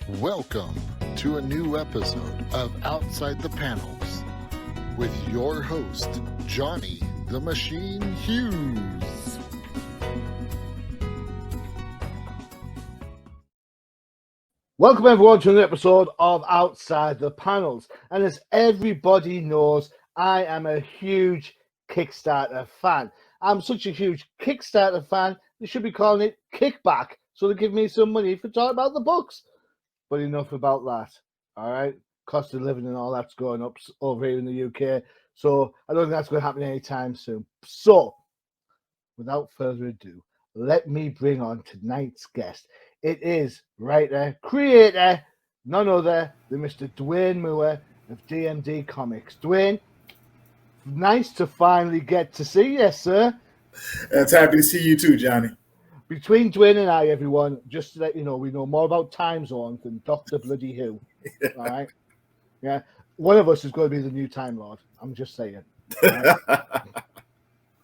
Welcome to a new episode of Outside the Panels with your host, Johnny the Machine Hughes. Welcome everyone to an episode of Outside the Panels. And as everybody knows, I am a huge Kickstarter fan. I'm such a huge Kickstarter fan, they should be calling it Kickback, so they give me some money for talking about the books. But enough about that, all right? Cost of living and all that's going up over here in the UK, so I don't think that's going to happen anytime soon. So, without further ado, let me bring on tonight's guest. It is writer, creator, none other than Mr. Duanne Moore of DMD Comics. Duane, nice to finally get to see you, sir. It's happy to see you too, Johnny. Between Duane and I, everyone, just to let you know, we know more about time zones than Dr. Bloody Who. All right? Yeah. One of us is going to be the new Time Lord. I'm just saying. Right?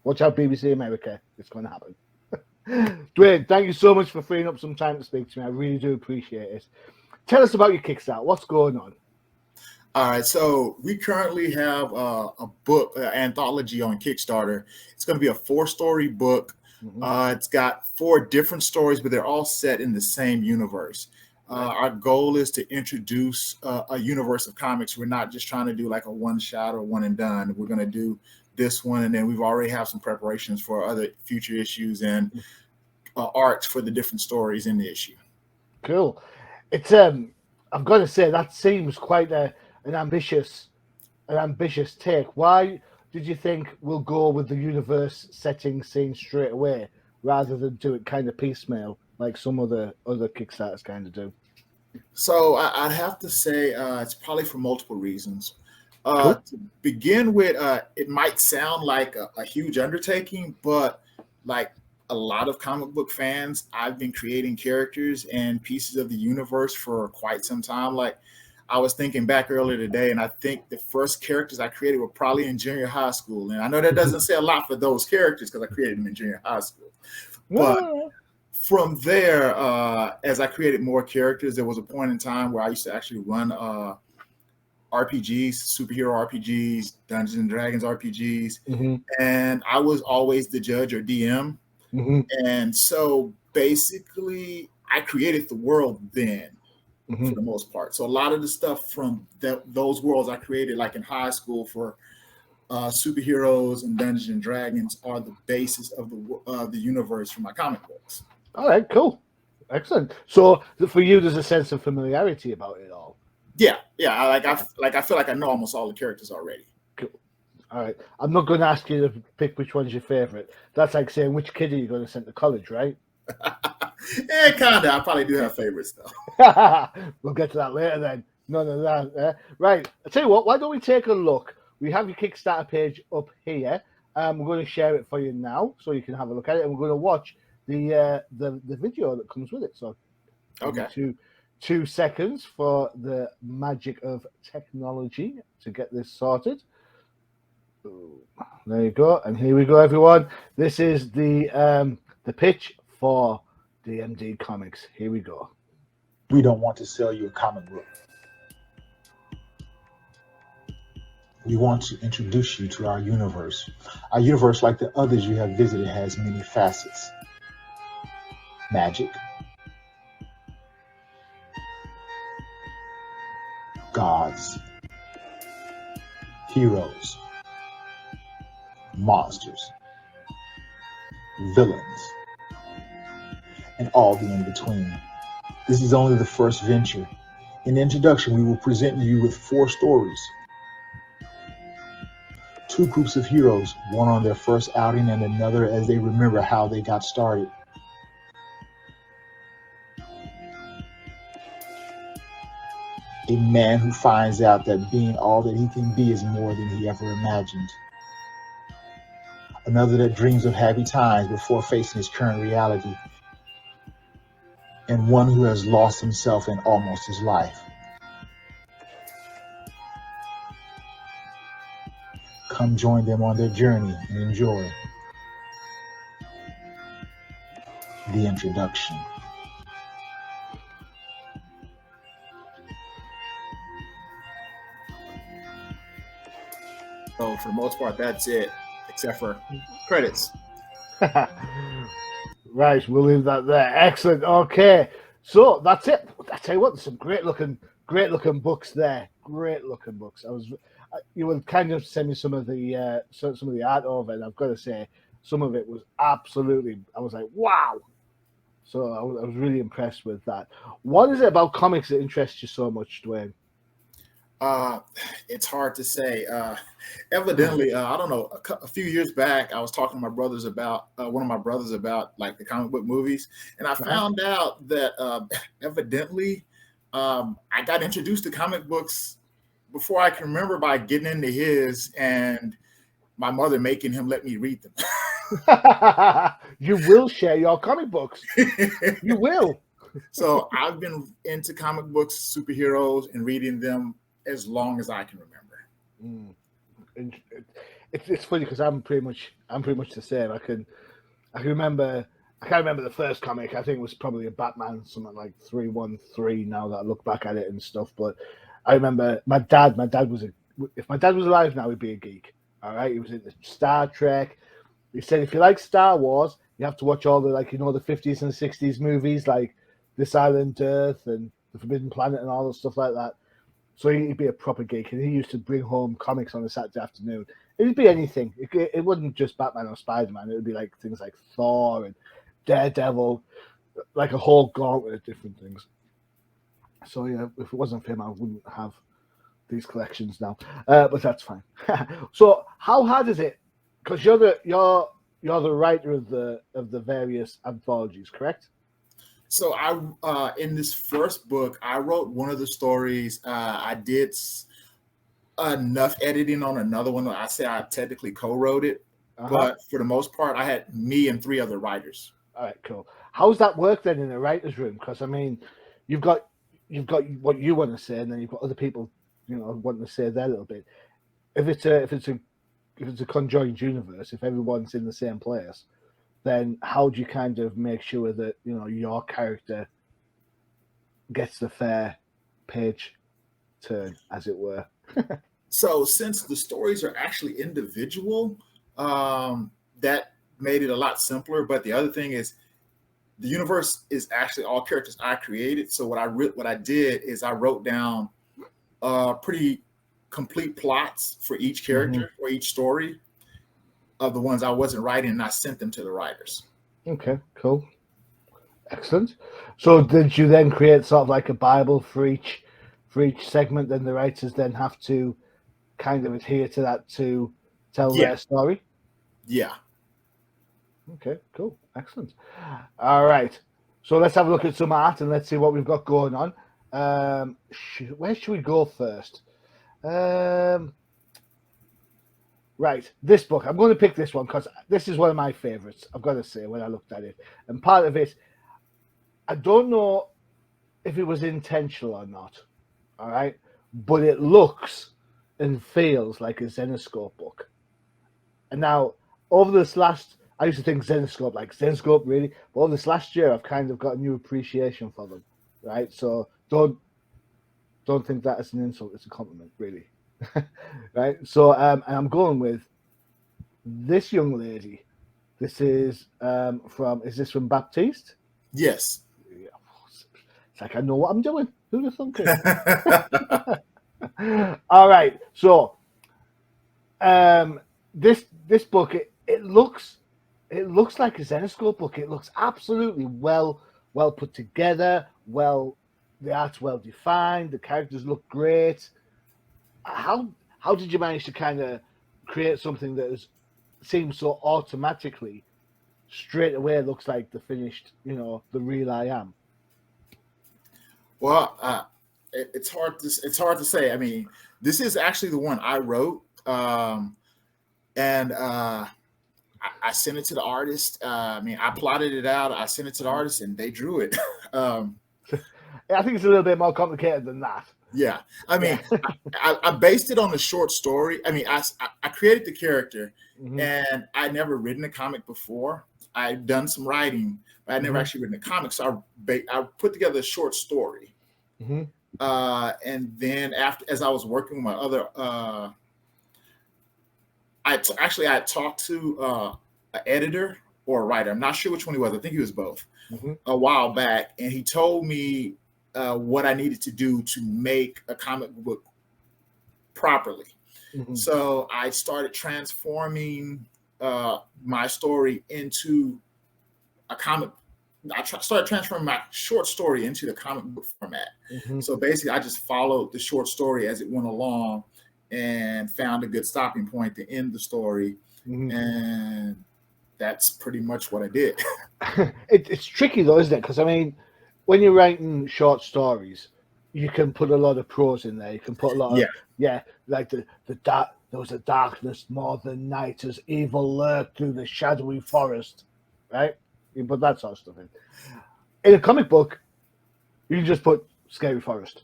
Watch out, BBC America. It's going to happen. Duane, thank you so much for freeing up some time to speak to me. I really do appreciate it. Tell us about your Kickstarter. What's going on? All right, so we currently have a book, anthology on Kickstarter. It's going to be a 4-story book. Mm-hmm. It's got 4 different stories, but they're all set in the same universe. Our goal is to introduce a universe of comics. We're not just trying to do like a one-shot or one and done. We're going to do this one, and then we've already have some preparations for other future issues and arcs for the different stories in the issue. Cool. It's I've got to say that seems quite an ambitious take. Why did you think we'll go with the universe setting scene straight away rather than do it kind of piecemeal like some other Kickstarters kind of do? So I'd have to say it's probably for multiple reasons. Cool. To begin with, it might sound like a huge undertaking, but like a lot of comic book fans, I've been creating characters and pieces of the universe for quite some time. Like I was thinking back earlier today, and I think the first characters I created were probably in junior high school. And I know that doesn't say a lot for those characters because I created them in junior high school. But from there, as I created more characters, there was a point in time where I used to actually run RPGs, superhero RPGs, Dungeons and Dragons RPGs, and I was always the judge or DM. And so basically I created the world then for the most part. So a lot of the stuff from those worlds I created like in high school for superheroes and Dungeons and Dragons are the basis of the universe for my comic books. All right, cool. Excellent. So for you, there's a sense of familiarity about it all. Yeah. I feel like I know almost all the characters already. Cool. All right. I'm not going to ask you to pick which one's your favorite. That's like saying which kid are you going to send to college, right? Kind of. I probably do have favorites though. We'll get to that later then. None of that. Right. I'll tell you what. Why don't we take a look? We have your Kickstarter page up here. We're going to share it for you now, so you can have a look at it, and we're going to watch the video that comes with it. So, okay. 2 seconds for the magic of technology to get this sorted. There you go, and here we go, everyone. This is the pitch for DMD Comics. Here we go. We don't want to sell you a comic book. We want to introduce you to our universe. Our universe, like the others you have visited, has many facets. Magic, gods, heroes, monsters, villains, and all the in-between. This is only the first venture. In the introduction, we will present you with 4 stories. 2 groups of heroes, one on their first outing and another as they remember how they got started. A man who finds out that being all that he can be is more than he ever imagined. Another that dreams of happy times before facing his current reality. And one who has lost himself in almost his life. Come join them on their journey and enjoy the introduction. So for the most part, that's it, except for credits. Right, we'll leave that there. Excellent. Okay, so that's it. I tell you what, there's some great looking books there. Great looking books. You will kind of send me some of the art over, and I've got to say, some of it was absolutely. I was like, wow. So I was really impressed with that. What is it about comics that interests you so much, Duane? It's hard to say. Evidently, I don't know. A few years back, I was talking to my brothers about one of my brothers about like the comic book movies, and I found out that evidently, I got introduced to comic books before I can remember by getting into his and my mother making him let me read them. You will share your comic books. You will. So I've been into comic books, superheroes, and reading them as long as I can remember. It's funny because I'm pretty much the same. I can't remember the first comic. I think it was probably a Batman, something like 313. Now that I look back at it and stuff, but I remember my dad. If my dad was alive now, he'd be a geek. All right, he was into Star Trek. He said if you like Star Wars, you have to watch all the the 50s and 60s movies like This Island Earth and The Forbidden Planet and all the stuff like that. So he'd be a proper geek, and he used to bring home comics on a Saturday afternoon. It'd be anything. It wasn't just Batman or Spider-Man. It would be like things like Thor and Daredevil, like a whole gauntlet of different things. So yeah, if it wasn't for him, I wouldn't have these collections now. But that's fine. So how hard is it? Because you're the writer of the various anthologies, correct? So I in this first book, I wrote one of the stories. I did enough editing on another one. I say I technically co-wrote it, but for the most part, I had me and 3 other writers. All right, cool. How's that work then in the writer's room? Because I mean, you've got what you want to say, and then you've got other people, wanting to say their little bit. If it's a conjoined universe, if everyone's in the same place, then how do you kind of make sure that your character gets the fair page turn, as it were? So since the stories are actually individual, that made it a lot simpler. But the other thing is, the universe is actually all characters I created. So what I did is I wrote down pretty complete plots for each character or each story of the ones I wasn't writing, and I sent them to the writers. Okay, cool. Excellent. So did you then create sort of like a Bible for each segment? Then the writers then have to kind of adhere to that to tell their story? Yeah. Okay, cool. Excellent. All right. So let's have a look at some art and let's see what we've got going on. Where should we go first? Right, this book. I'm going to pick this one because this is one of my favorites, I've got to say, when I looked at it. And part of it, I don't know if it was intentional or not, all right? But it looks and feels like a Zenescope book. And now, over this I used to think Zenescope, really. But over this last year, I've kind of got a new appreciation for them, right? So don't think that as an insult. It's a compliment, really. Right, so and I'm going with this young lady. This is is this from Baptiste? Yes. It's like I know what I'm doing. Who'd have thunk it? All right, so this book it looks like a Zenescope book. It looks absolutely well put together. The art's well defined. The characters look great. How did you manage to kind of create something that seems so automatically straight away looks like the finished, the real I Am? Well, it's hard to say. I mean, this is actually the one I wrote, and I sent it to the artist. I plotted it out. I sent it to the artist, and they drew it. I think it's a little bit more complicated than that. Yeah, I mean, I based it on a short story. I mean, I created the character, and I'd never written a comic before. I'd done some writing, but I'd never actually written a comic. So I put together a short story, and then as I was working with my other I talked to an editor or a writer. I'm not sure which one he was. I think he was both. Mm-hmm. A while back, and he told me what I needed to do to make a comic book properly. Mm-hmm. So I started transforming my story into a comic. Started transforming my short story into the comic book format. Mm-hmm. So basically, I just followed the short story as it went along and found a good stopping point to end the story. Mm-hmm. And that's pretty much what I did. It's tricky though, isn't it? Because I mean, when you're writing short stories, you can put a lot of prose in there. You can put a lot of like the dark. There was a darkness more than night, as evil lurked through the shadowy forest. Right? You can put that sort of stuff in. In a comic book, you can just put scary forest.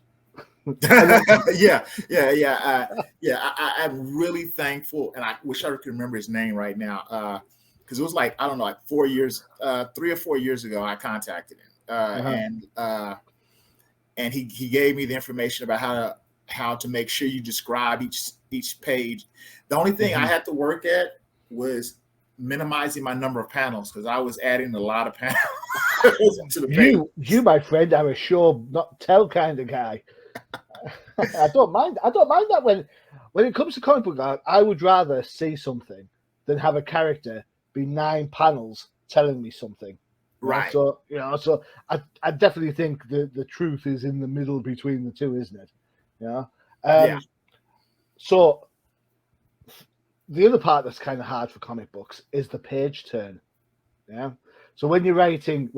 yeah. I'm really thankful, and I wish I could remember his name right now. Because it was like, I don't know, like 4 years, 3 or 4 years ago, I contacted him, and he gave me the information about how to make sure you describe each page. The only thing I had to work at was minimizing my number of panels, because I was adding a lot of panels to the page. You, my friend, are a show not tell kind of guy. I don't mind that when it comes to comic book art. I would rather see something than have a character be 9 panels telling me something. Right. So I definitely think the truth is in the middle between the two, isn't it? Yeah. So the other part that's kind of hard for comic books is the page turn. Yeah. So when you're writing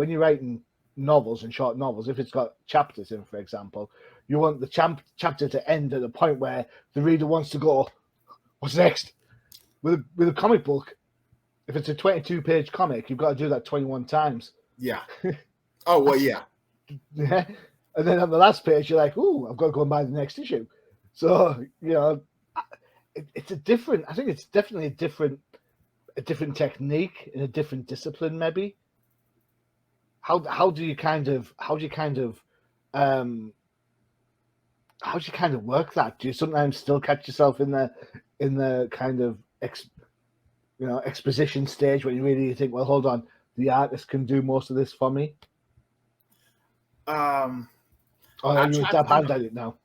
novels and short novels, if it's got chapters in, for example, you want the chapter to end at a point where the reader wants to go, what's next? With a comic book, if it's a 22-page comic, you've got to do that 21 times. Yeah. Oh, well, yeah. Yeah. And then on the last page, you're like, ooh, I've got to go and buy the next issue. So, it's a different, I think it's definitely a different technique in a different discipline, maybe. How do you kind of work that? Do you sometimes still catch yourself in the kind of exposition stage when you really think, well, hold on, the artist can do most of this for me? Or are you a dab hand at it now?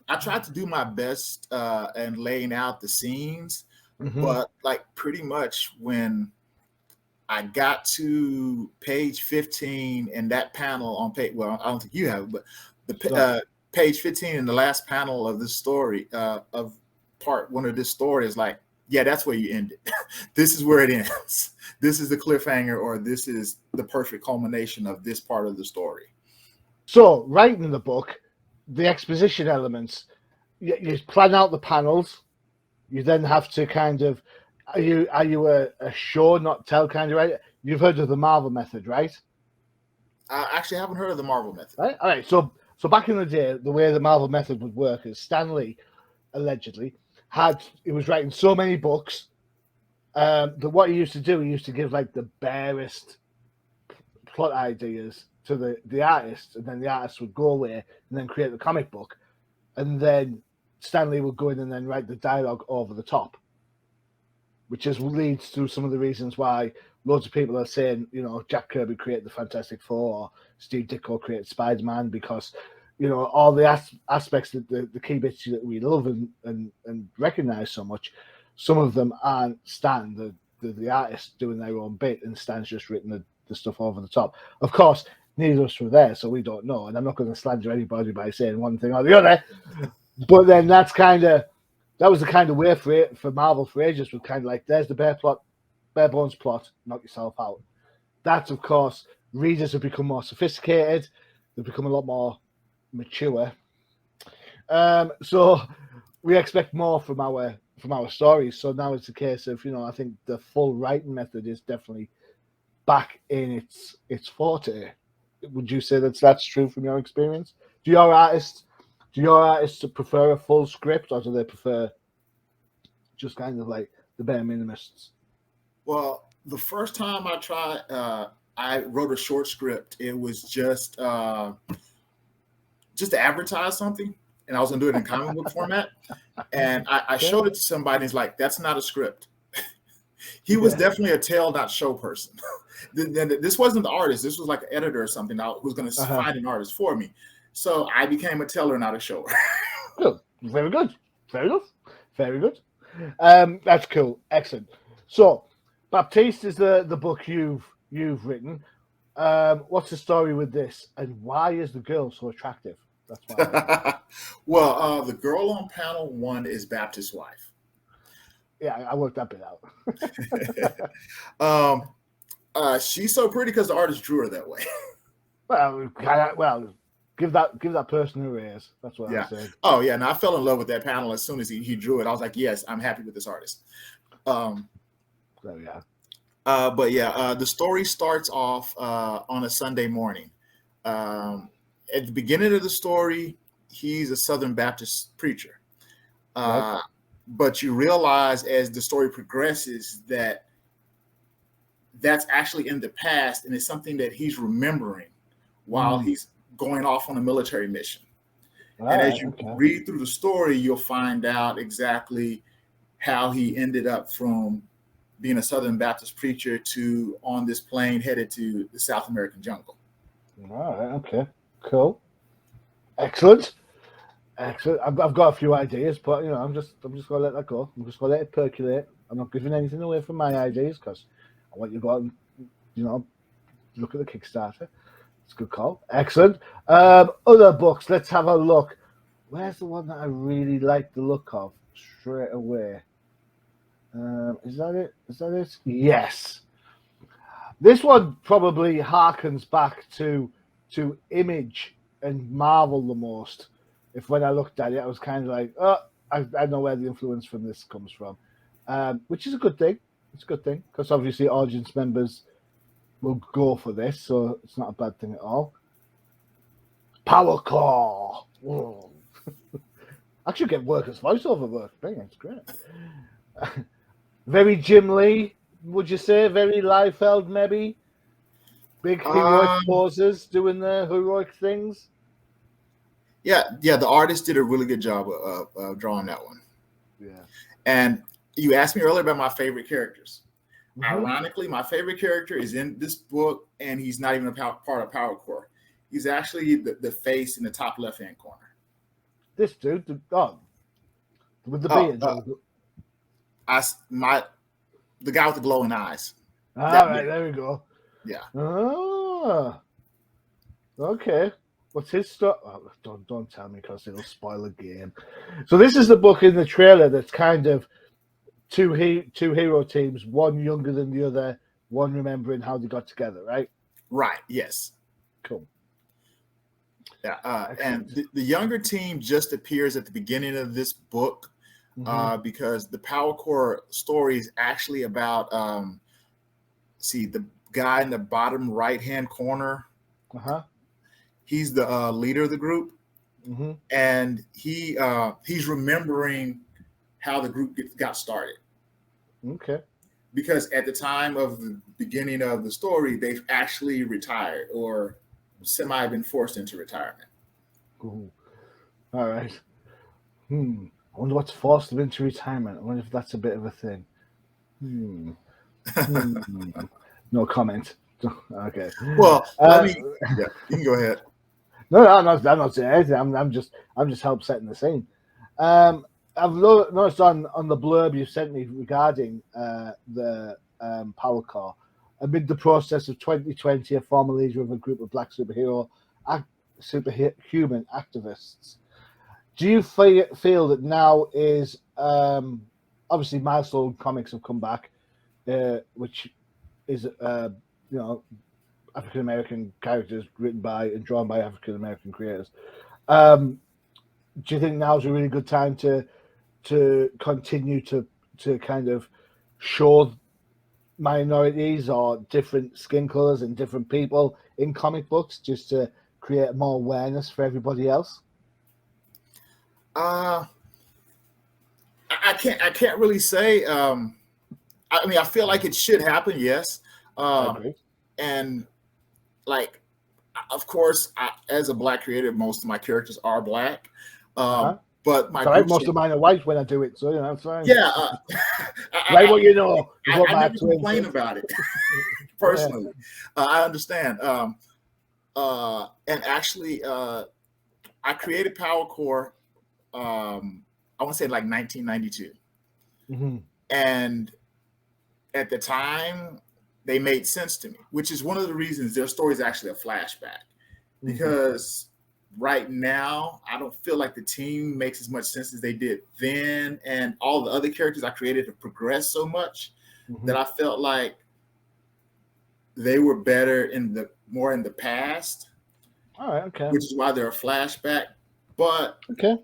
I tried to do my best in laying out the scenes, Mm-hmm. but like pretty much when I got to page 15 and that panel on page, well, I don't think you have it, but the page 15 in the last panel of this story, of part 1 of this story, is like, yeah, that's where you end it. This is where it ends. This is the cliffhanger, or this is the perfect culmination of this part of the story. So, writing the book, the exposition elements, you plan out the panels. You then have to kind of, are you a show not tell kind of writer? You've heard of the Marvel method, right? I actually haven't heard of the Marvel method. Right. All right. So back in the day, the way the Marvel method would work is Stan Lee allegedly he was writing so many books that what he used to do, he used to give like the barest plot ideas to the artist, and then the artist would go away and then create the comic book, and then Stan Lee would go in and then write the dialogue over the top, which leads to some of the reasons why loads of people are saying, Jack Kirby created the Fantastic Four, or Steve Ditko created Spider-Man, because, all the aspects that the key bits that we love and recognize so much, some of them aren't Stan, the artist, doing their own bit, and Stan's just written the stuff over the top. Of course, neither of us were there, so we don't know, and I'm not going to slander anybody by saying one thing or the other, but then that was the kind of way for Marvel for ages, was kind of like, there's the bare bones plot, knock yourself out. That's, of course, readers have become more sophisticated, they've become a lot more mature, so we expect more from our stories. So now it's a case of, I think the full writing method is definitely back in its forte. Would you say that's true from your experience? Do your artists prefer a full script, or do they prefer just kind of like the bare minimists? Well, the first time I tried, I wrote a short script. It was just to advertise something. and I was going to do it in comic book format. And I showed it to somebody, and he's like, "That's not a script." He was definitely a tell, not show person. This wasn't the artist. This was like an editor or something who's going to find an artist for me. So I became a teller, not a shower. Good. Very good. Fair enough. Very good. That's cool. Excellent. So, Baptiste is the book you've written. What's the story with this, and why is the girl so attractive? That's why. Well, the girl on panel 1 is Baptist's wife. Yeah, I worked that bit out. She's so pretty because the artist drew her that way. Well, give that person a raise. That's what I said. Oh yeah, and I fell in love with that panel as soon as he drew it. I was like, yes, I'm happy with this artist. There we are. But yeah, the story starts off on a Sunday morning. At the beginning of the story, he's a Southern Baptist preacher. Right. But you realize as the story progresses that that's actually in the past, and it's something that he's remembering while he's going off on a military mission. And as you read through the story, you'll find out exactly how he ended up from being a Southern Baptist preacher to on this plane headed to the South American jungle. All right. Okay. Cool. Excellent. Excellent. I've got a few ideas, but I'm just gonna let that go. I'm just gonna let it percolate. I'm not giving anything away from my ideas because I want you to go out and look at the Kickstarter. It's a good call. Excellent. Other books. Let's have a look. Where's the one that I really like the look of straight away? Is that it? Is that it? Yes. This one probably harkens back to Image and Marvel the most. If when I looked at it, I was kind of like, oh, I know where the influence from this comes from, which is a good thing. It's a good thing because obviously audience members will go for this, so it's not a bad thing at all. Power Claw. I should get workers voiceover work. It's great. Very Jim Lee, would you say? Very Liefeld, maybe? Big heroic poses, doing the heroic things. Yeah. The artist did a really good job of drawing that one. Yeah. And you asked me earlier about my favorite characters. Ironically, my favorite character is in this book, and he's not even a part of Power Corps. He's actually the face in the top left-hand corner. This dude, with the beard. The guy with the glowing eyes. All right, there we go. Yeah. Oh, okay. What's his stuff? Oh, don't tell me because it'll spoil the game. So this is the book in the trailer that's kind of two hero teams, one younger than the other, one remembering how they got together, right? Right. Yes. Cool. Yeah. And the younger team just appears at the beginning of this book because the Power Corps story is actually about the guy in the bottom right-hand corner. He's the leader of the group, and he's remembering how the group got started. Okay. Because at the time of the beginning of the story, they've actually retired or been forced into retirement. Ooh. All right. I wonder what's forced them into retirement. I wonder if that's a bit of a thing. No comment. Okay. Well, you can go ahead. No, I'm not saying anything. I'm just help setting the scene. I've noticed on the blurb you sent me regarding the Power Corps, amid the process of 2020, a former leader of a group of black superhuman activists. Do you feel that now is obviously Milestone Comics have come back, which is African American characters written by and drawn by African American creators. Do you think now's a really good time to continue to kind of show minorities or different skin colors and different people in comic books just to create more awareness for everybody else? I can't really say. I feel like it should happen. Yes. And like, of course, as a black creator, most of my characters are black. But my So right, group, most of mine are white when I do it, so you know that's fine. yeah, Right, what you know is what I my never twin complain said. about it personally. I understand. And actually, I created Power Core. I want to say like 1992, and at the time, they made sense to me, which is one of the reasons their story is actually a flashback. Because right now, I don't feel like the team makes as much sense as they did then, and all the other characters I created have progressed so much that I felt like they were better more in the past. All right, okay. Which is why they're a flashback. But okay,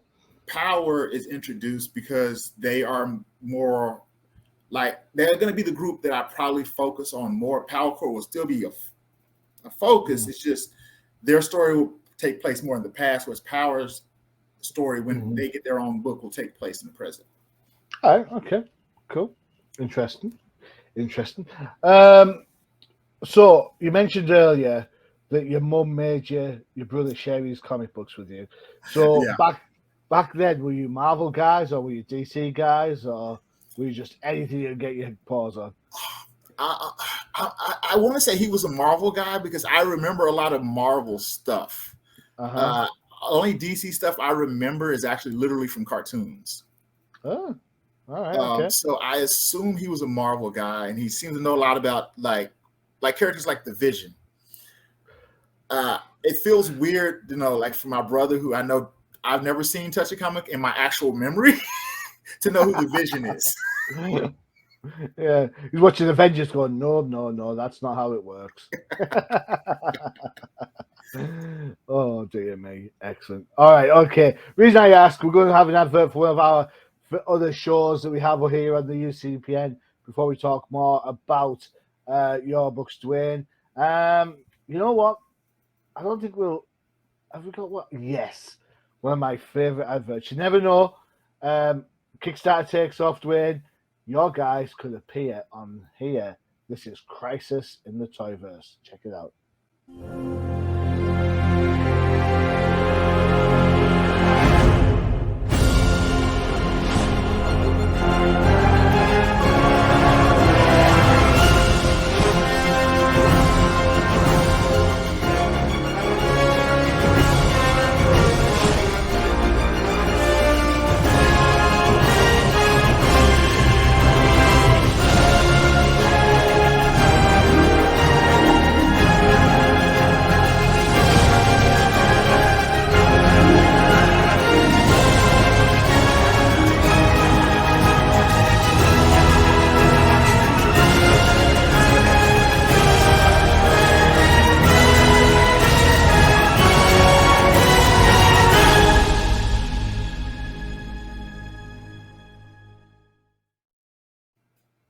Power is introduced because they are more like they're going to be the group that I probably focus on more. Power Core will still be a focus. It's just their story will take place more in the past, whereas Power's story, when they get their own book, will take place in the present. all right, okay, cool, interesting. So you mentioned earlier that your mum made your brother share his comic books with you. So Yeah. back then, were you Marvel guys or were you DC guys or were you just anything you get your paws on? I want to say he was a Marvel guy because I remember a lot of Marvel stuff. Only DC stuff I remember is actually literally from cartoons. Oh, all right, okay. So I assume he was a Marvel guy, and he seemed to know a lot about like characters like the Vision. It feels weird, like for my brother, who I know I've never seen touch a comic in my actual memory, to know who the Vision is. Yeah, he's watching Avengers going, no, that's not how it works. Oh, dear me. Excellent. All right, okay. Reason I ask, we're going to have an advert for one of our other shows that we have here on the UCPN before we talk more about your books, Duane. You know what? I don't think we'll... Have we got what? Yes. One of my favourite adverts. You never know. Kickstarter takes off, Duane. Your guys could appear on here. This is Crisis in the Toyverse. Check it out.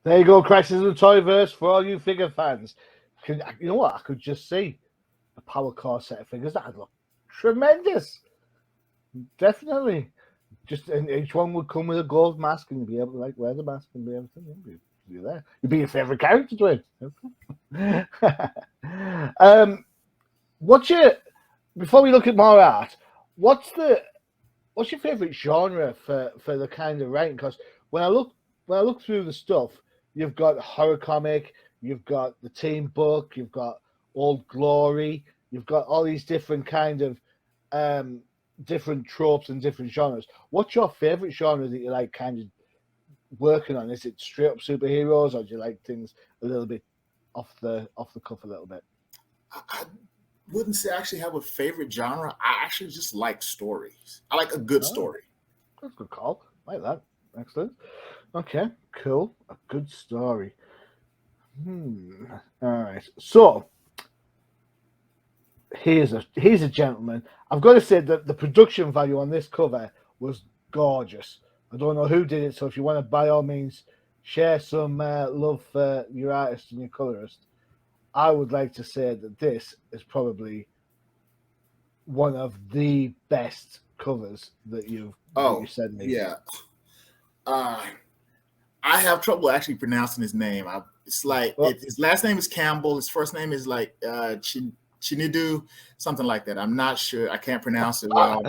There you go, Crisis in the Toyverse for all you figure fans. You know what? I could just see a Power Core set of figures. That'd look tremendous. Definitely. And each one would come with a gold mask, and you'd be able to wear the mask and be everything. You'd be there. You'd be your favorite character, Duane. Before we look at more art, what's your favorite genre for the kind of writing? Because when I look through the stuff, you've got horror comic, you've got the team book, you've got Old Glory, you've got all these different kind of different tropes and different genres. What's your favorite genre that you like kind of working on? Is it straight up superheroes, or do you like things a little bit off the cuff a little bit? I wouldn't say I actually have a favorite genre. I actually just like stories. I like a good story. That's a good call. Like that. Excellent. Okay, cool. A good story. All right. So here's a gentleman. I've got to say that the production value on this cover was gorgeous. I don't know who did it, so if you want to, by all means, share some love for your artist and your colorist. I would like to say that this is probably one of the best covers that you sent me. Yeah. I have trouble actually pronouncing his name. It's like his last name is Campbell. His first name is like Chinidu, something like that. I'm not sure. I can't pronounce it well.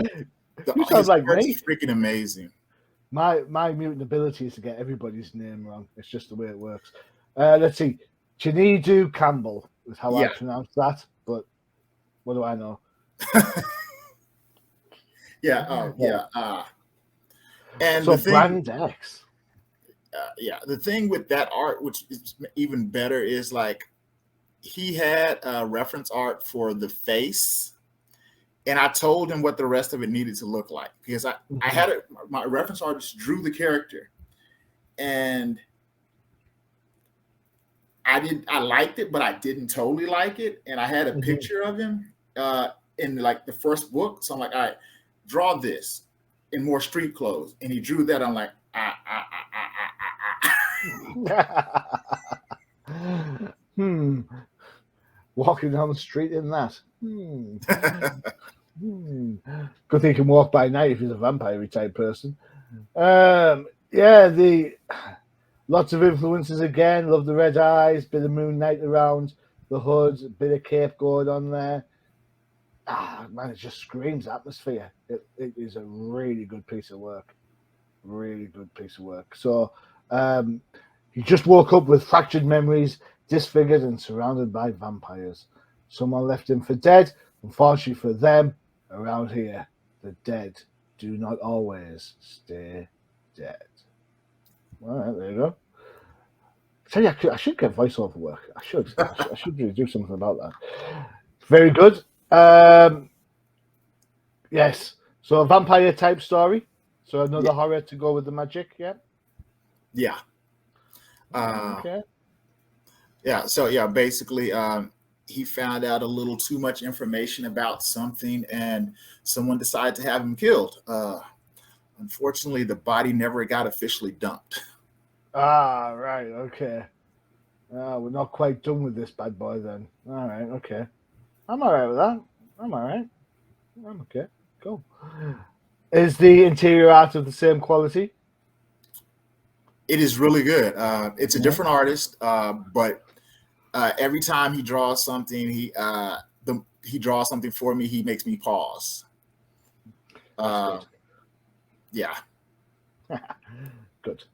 You sound His like art's me. freaking amazing. My mutant ability is to get everybody's name wrong. It's just the way it works. Let's see. Chinedu Campbell is how I Yeah. pronounce that, but what do I know? Yeah. And So the thing, Brand X. the thing with that art, which is even better, is like he had reference art for the face, and I told him what the rest of it needed to look like because I had it. My reference artist drew the character, and I liked it, but I didn't totally like it, and I had a picture of him in like the first book, so I'm like, all right, draw this in more street clothes, and he drew that. I'm like, Walking down the street in that. Good thing he can walk by night if he's a vampire type person. The lots of influences again. Love the red eyes, bit of Moon Knight around the hood, bit of cape going on there. Man, it just screams atmosphere. It is a really good piece of work. Really good piece of work. So he just woke up with fractured memories, disfigured and surrounded by vampires. Someone left him for dead. Unfortunately for them, around here, the dead do not always stay dead. All right, there you go. So yeah, I should get voiceover work. I should really do something about that. Very good. Yes. So a vampire type story. So another horror to go with the magic. Yeah. Yeah. Okay. Yeah. So yeah, basically, he found out a little too much information about something, and someone decided to have him killed. Unfortunately, the body never got officially dumped. Right. Okay. We're not quite done with this bad boy then. All right. Okay. I'm all right with that. I'm all right. I'm okay. Cool. Is the interior art of the same quality? It is really good. It's a different artist, but every time he draws something, he draws something for me. He makes me pause. Yeah. Good.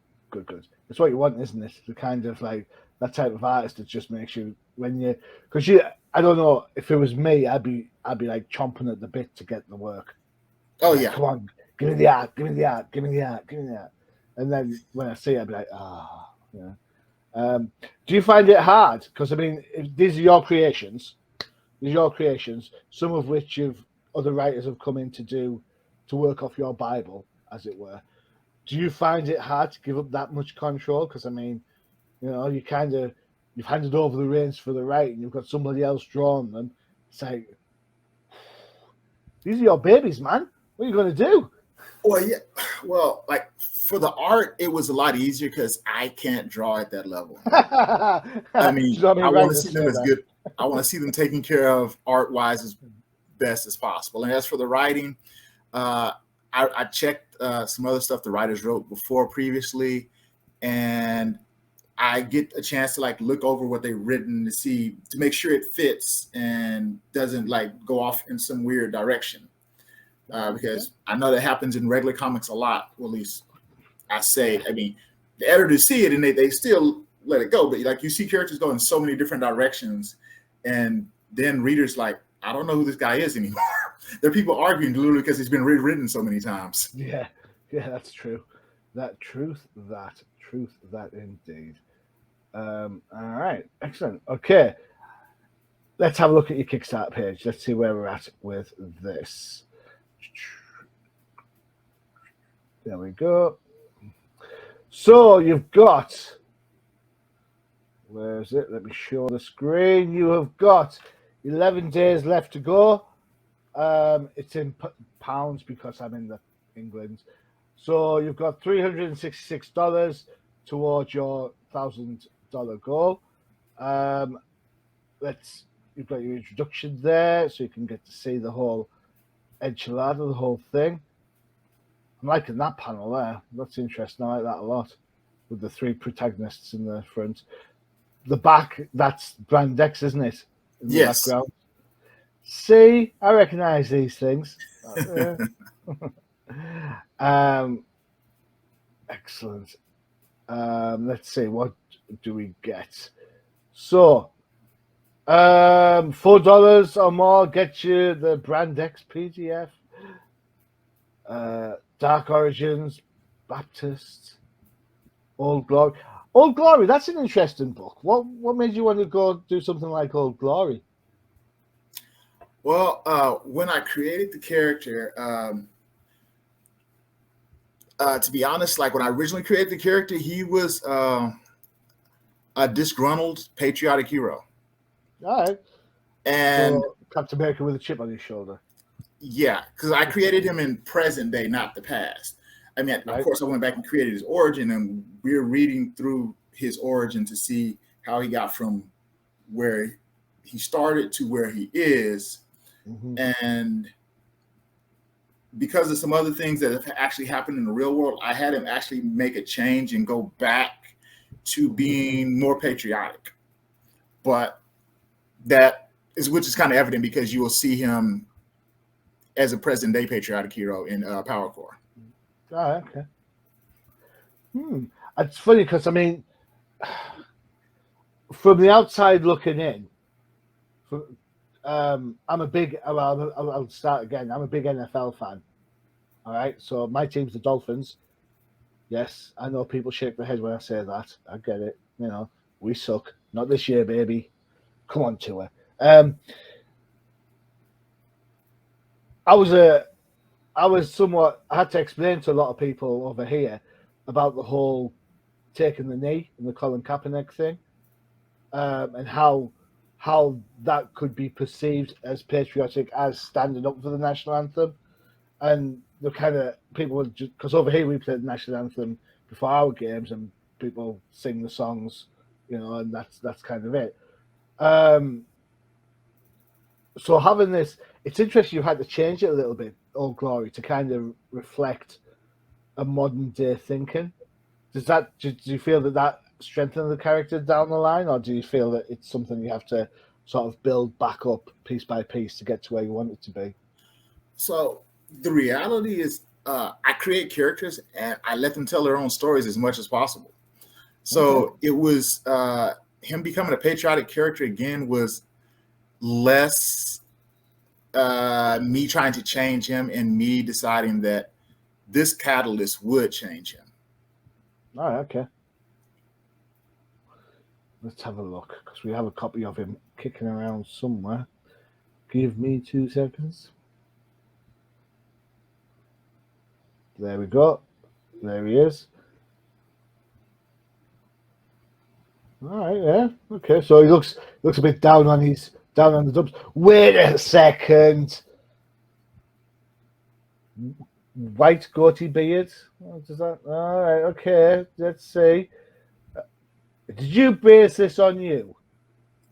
It's what you want, isn't it? The kind of like that type of artist that just makes you I don't know, if it was me, I'd be like chomping at the bit to get the work. Oh like, yeah. Come on, give me the art. And then when I see it, I'd be like, yeah. Do you find it hard? Because I mean, if these are your creations, some of which other writers have come in to work off your Bible, as it were. Do you find it hard to give up that much control? Because I mean, you've handed over the reins for the writing, you've got somebody else drawing them. It's like, these are your babies, man. What are you going to do? Well, yeah. Well, like for the art, it was a lot easier because I can't draw at that level. I mean, I want to see them as good. I want to see them taken care of art-wise as best as possible. And as for the writing, I checked some other stuff the writers wrote previously, and I get a chance to like look over what they've written to make sure it fits and doesn't like go off in some weird direction. Because I know that happens in regular comics a lot. Well, at least I say, I mean, the editors see it and they still let it go. But like you see characters go in so many different directions, and then readers like, I don't know who this guy is anymore. There are people arguing literally because he's been rewritten so many times. Yeah, that's true. That indeed. All right, excellent. Okay, let's have a look at your Kickstarter page. Let's see where we're at with this. There we go. So you've got, where is it? Let me show the screen. You have got 11 days left to go. It's in pounds because I'm in England. So you've got $366 towards your $1,000 goal. You've got your introduction there, so you can get to see the whole enchilada, the whole thing. I'm liking that panel there. That's interesting. I like that a lot, with the three protagonists in the front. The back, that's Brand X, isn't it? In the background. See, I recognise these things. Excellent. Let's see, what do we get? So, $4 or more gets you the Brand X PDF, Dark Origins, Baptist, Old Glory. Old Glory, that's an interesting book. What made you want to go do something like Old Glory? Well, when I created the character, to be honest, like when I originally created the character, he was a disgruntled patriotic hero. All right. And so, Captain America with a chip on his shoulder. Yeah, because I created him in present day, not the past. I mean, of course, I went back and created his origin, and we're reading through his origin to see how he got from where he started to where he is. Mm-hmm. And because of some other things that have actually happened in the real world, I had him actually make a change and go back to being more patriotic. But which is kind of evident because you will see him as a present day patriotic hero in Power Core. Oh, okay. It's funny because I mean, from the outside looking in, I'm a big. I'll start again. I'm a big NFL fan. All right, so my team's the Dolphins. Yes, I know people shake their head when I say that. I get it. You know, we suck. Not this year, baby. Come on, Tua. I had to explain to a lot of people over here about the whole taking the knee and the Colin Kaepernick thing, and how that could be perceived as patriotic as standing up for the national anthem. And the kind of people would just, because over here we play the national anthem before our games and people sing the songs, you know, and that's kind of it. So having this, it's interesting you had to change it a little bit, Old Glory, to kind of reflect a modern day thinking. Do you feel that strengthens the character down the line, or do you feel that it's something you have to sort of build back up piece by piece to get to where you want it to be? So the reality is, I create characters and I let them tell their own stories as much as possible. So It was him becoming a patriotic character again was less me trying to change him and me deciding that this catalyst would change him. All right, okay. Let's have a look, because we have a copy of him kicking around somewhere. Give me 2 seconds. There we go. There he is. All right, yeah. Okay, so he looks a bit down on the dumps. Wait a second. White goatee beard. Does that? All right, okay. Let's see. Did you base this on you?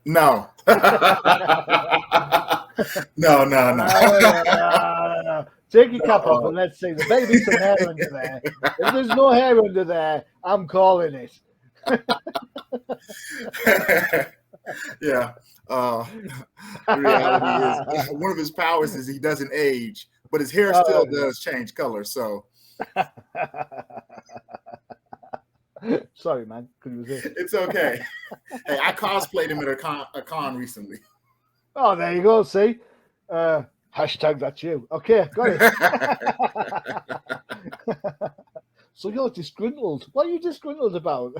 No. No. Take your cap off and let's see. There better be some hair under there. If there's no hair under there, I'm calling it. Yeah. The reality is, one of his powers is he doesn't age, but his hair still does change color. So. Sorry, man. Couldn't resist. It's okay. Hey, I cosplayed him at a con recently. Oh, there you go. See? Hashtag that's you. Okay, got it. So you're disgruntled. What are you disgruntled about?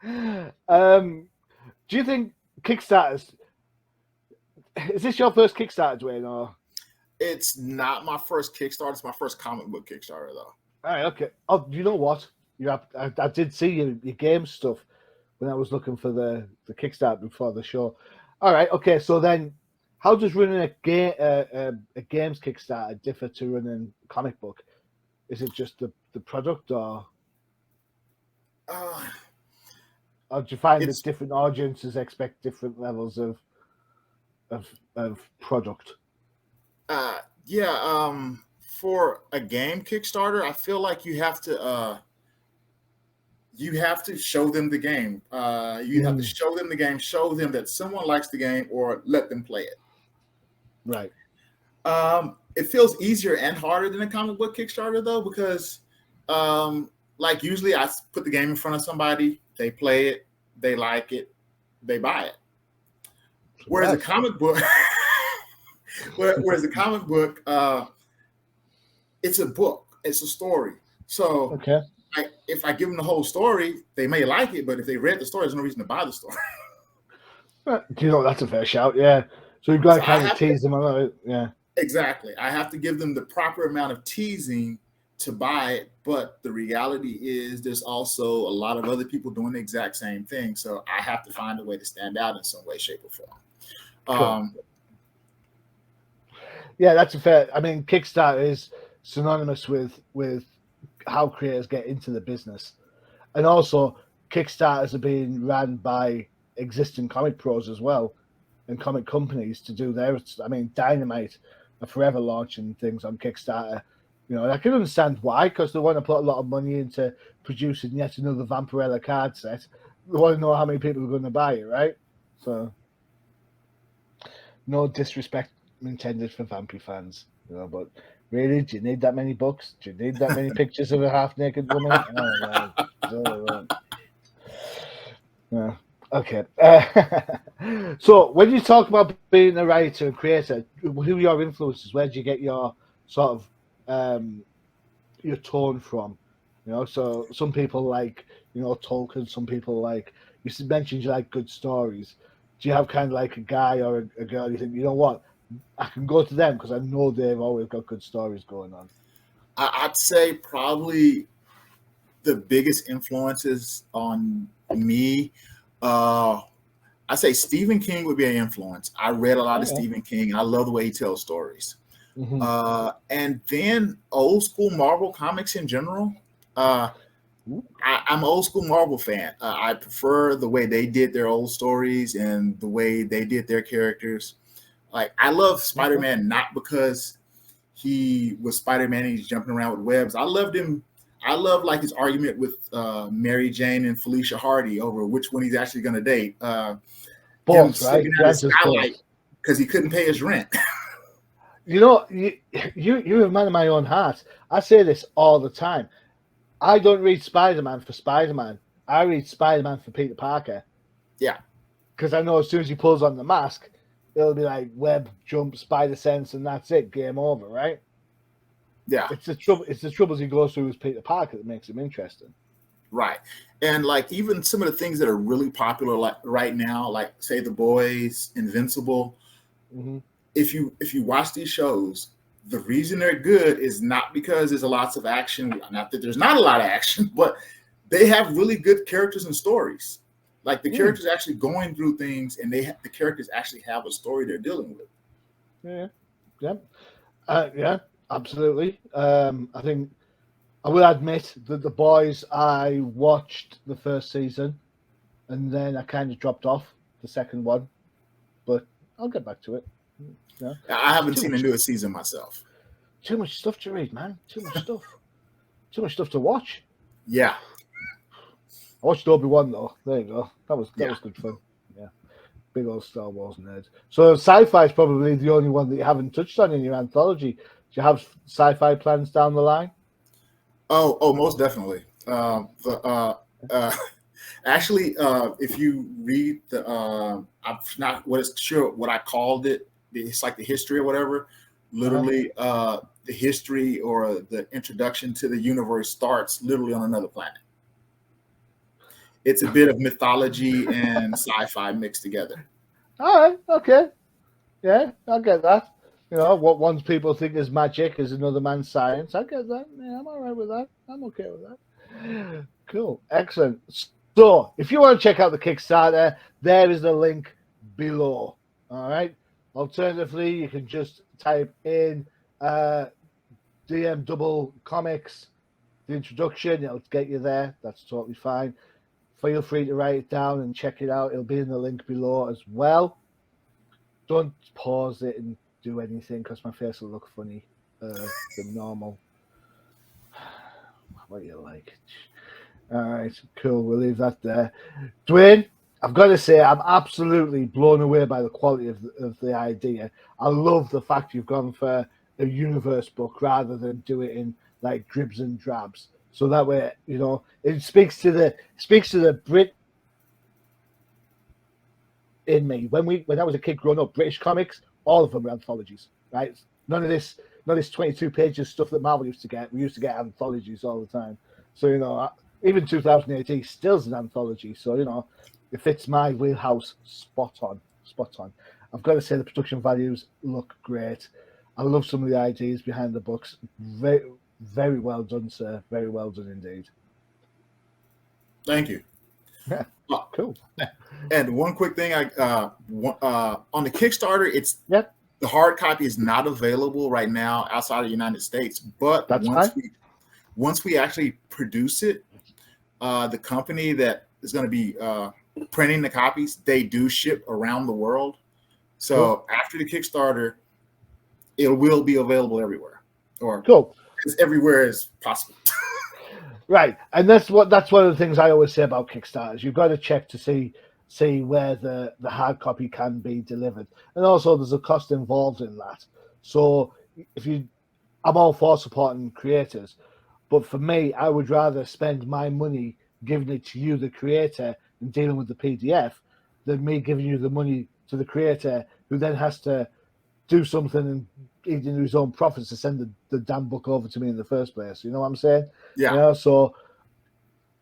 Do you think Kickstarters... Is this your first Kickstarter, Duane? Or? It's not my first Kickstarter. It's my first comic book Kickstarter, though. All right, okay. Oh, you know what? I did see your game stuff when I was looking for the Kickstarter before the show. All right, okay. So then, how does running a games Kickstarter differ to running a comic book? Is it just the product, or do you find that different audiences expect different levels of product? For a game Kickstarter, I feel like you have to show them the game. You have to show them the game, show them that someone likes the game, or let them play it. Right. It feels easier and harder than a comic book Kickstarter though, because like usually I put the game in front of somebody, they play it, they like it, they buy it. Whereas a comic book, it's a book, it's a story. So Okay. if I give them the whole story, they may like it, but if they read the story, there's no reason to buy the story. Do you know that's a fair shout? Yeah. So you've got to kind of tease them about it. Yeah. Exactly. I have to give them the proper amount of teasing to buy it, but the reality is there's also a lot of other people doing the exact same thing. So I have to find a way to stand out in some way, shape, or form. Cool. Yeah, that's a fair. I mean, Kickstarter is synonymous with how creators get into the business, and also Kickstarters are being ran by existing comic pros as well, and comic companies to do their. I mean, Dynamite are forever launching things on Kickstarter. You know, and I can understand why, because they want to put a lot of money into producing yet another Vampirella card set. They want to know how many people are going to buy it, right? So, no disrespect intended for Vampy fans, you know, but really, do you need that many books? Do you need that many pictures of a half-naked woman? Oh, no. Yeah. Okay. So when you talk about being a writer and creator, who are your influences? Where do you get your sort of your tone from? You know, so some people like, you know, Tolkien, some people like, you mentioned you like good stories. Do you have kind of like a guy or a girl you think, you know what, I can go to them because I know they've always got good stories going on? I'd say probably the biggest influences on me, I say Stephen King would be an influence. I read a lot of Stephen King. I love the way he tells stories. Mm-hmm. And then old school Marvel comics in general. I'm an old school Marvel fan. I prefer the way they did their old stories and the way they did their characters. Like I love Spider-Man not because he was Spider-Man and he's jumping around with webs. I loved him. I love like his argument with Mary Jane and Felicia Hardy over which one he's actually going to date. Both, right? Sleeping out his skylight because he couldn't pay his rent. You know, you're a man of my own heart. I say this all the time. I don't read Spider-Man for Spider-Man. I read Spider-Man for Peter Parker. Yeah. Because I know as soon as he pulls on the mask, it'll be like web, jump, spider sense, and that's it. Game over, right? Yeah. It's the troubles he goes through with Peter Parker that makes him interesting. Right. And like even some of the things that are really popular like right now, like say The Boys, Invincible. Mm-hmm. If you watch these shows, the reason they're good is not because there's lots of action. Not that there's not a lot of action, but they have really good characters and stories. Like the characters actually going through things, and the characters actually have a story they're dealing with. Yeah, absolutely. I think I will admit that The Boys, I watched the first season, and then I kind of dropped off the second one, but I'll get back to it. Yeah. I haven't seen the newest season myself. Too much stuff to read, man. Too much stuff. Too much stuff to watch. Yeah. I watched Obi-Wan though. There you go. That was good fun. Yeah. Big old Star Wars nerd. So sci-fi is probably the only one that you haven't touched on in your anthology. Do you have sci-fi plans down the line? Oh, most definitely. Actually, if you read the, I'm not sure what I called it. It's like the history or whatever. Literally, the history or the introduction to the universe starts literally on another planet. It's a bit of mythology and sci-fi mixed together. All right. Okay. Yeah, I get that. You know, what one people think is magic is another man's science. I get that. Yeah, I'm all right with that. I'm okay with that. Cool. Excellent. So, if you want to check out the Kickstarter, there is the link below. All right. Alternatively, you can just type in DM Double Comics, the introduction. It'll get you there. That's totally fine. Feel free to write it down and check it out. It'll be in the link below as well. Don't pause it and do anything because my face will look funny than normal. What do you like? All right, cool. We'll leave that there. Duane, I've got to say, I'm absolutely blown away by the quality of the idea. I love the fact you've gone for a universe book rather than do it in like dribs and drabs. So that way, you know, it speaks to the Brit in me. When I was a kid growing up, British comics, all of them were anthologies, right? None of this 22 pages stuff that Marvel used to get. We used to get anthologies all the time. So, you know, even 2018 still's an anthology. So, you know, it fits my wheelhouse spot on. I've got to say the production values look great. I love some of the ideas behind the books. Very, very well done, sir. Very well done indeed. Thank you. Yeah, cool. And one quick thing, on the Kickstarter, Yep. The hard copy is not available right now outside of the United States. But That's once we actually produce it, the company that is going to be printing the copies, they do ship around the world. So after the Kickstarter, it will be available everywhere, or as everywhere as possible. Right, and that's one of the things I always say about Kickstarters. You've got to check to see where the hard copy can be delivered, and also there's a cost involved in that. So I'm all for supporting creators, but for me, I would rather spend my money giving it to you, the creator, and dealing with the PDF, than me giving you the money to the creator, who then has to do something and eat into his own profits to send the damn book over to me in the first place. You know what I'm saying? Yeah. You know, so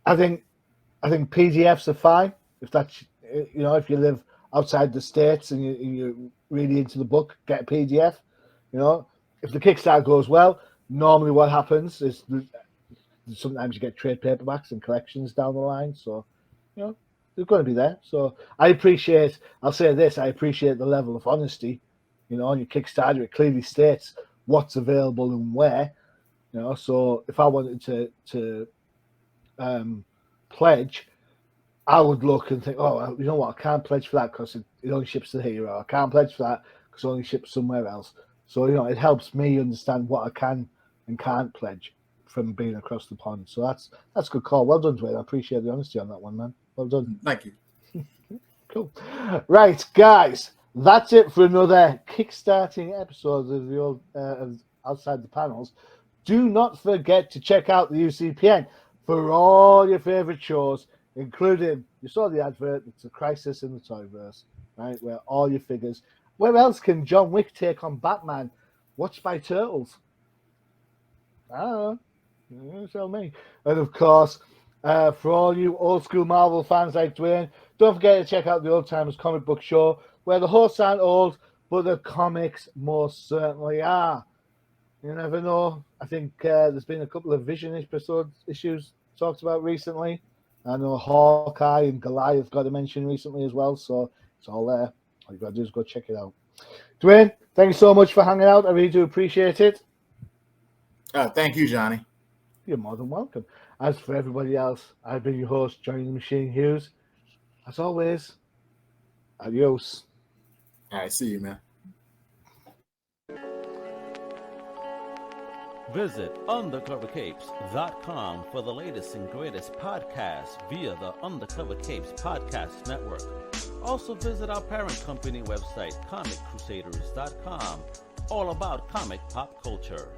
I think PDFs are fine if that's, you know, if you live outside the States and you're really into the book, get a PDF. You know, if the Kickstarter goes well, normally what happens is sometimes you get trade paperbacks and collections down the line. So, you know, they're going to be there. So I'll say this, I appreciate the level of honesty. You know, on your Kickstarter, it clearly states what's available and where. You know, so if I wanted to pledge, I would look and think, oh, you know what, I can't pledge for that because it only ships to here, or I can't pledge for that because it only ships somewhere else. So, you know, it helps me understand what I can and can't pledge from being across the pond. So that's a good call. Well done, Duane. I appreciate the honesty on that one, man. Well done. Thank you. Cool. Right, guys, that's it for another kickstarting episode of the old of Outside the Panels. Do not forget to check out the UCPN for all your favorite shows, including, you saw the advert, it's a Crisis in the Toyverse, right? Where all your figures. Where else can John Wick take on Batman? Watched by Turtles. I don't know. You tell me. And of course, for all you old school Marvel fans like Duane, don't forget to check out the Old Timers Comic Book Show, where the hosts aren't old, but the comics most certainly are. You never know. I think there's been a couple of Vision issues talked about recently. I know Hawkeye and Goliath got a mention recently as well, so it's all there. All you got to do is go check it out. Duane, thank you so much for hanging out. I really do appreciate it. Thank you, Johnny. You're more than welcome. As for everybody else, I've been your host, Johnny the Machine Hughes. As always, adios. All right, see you, man. Visit undercovercapes.com for the latest and greatest podcasts via the Undercover Capes Podcast Network. Also visit our parent company website, comiccrusaders.com, all about comic pop culture.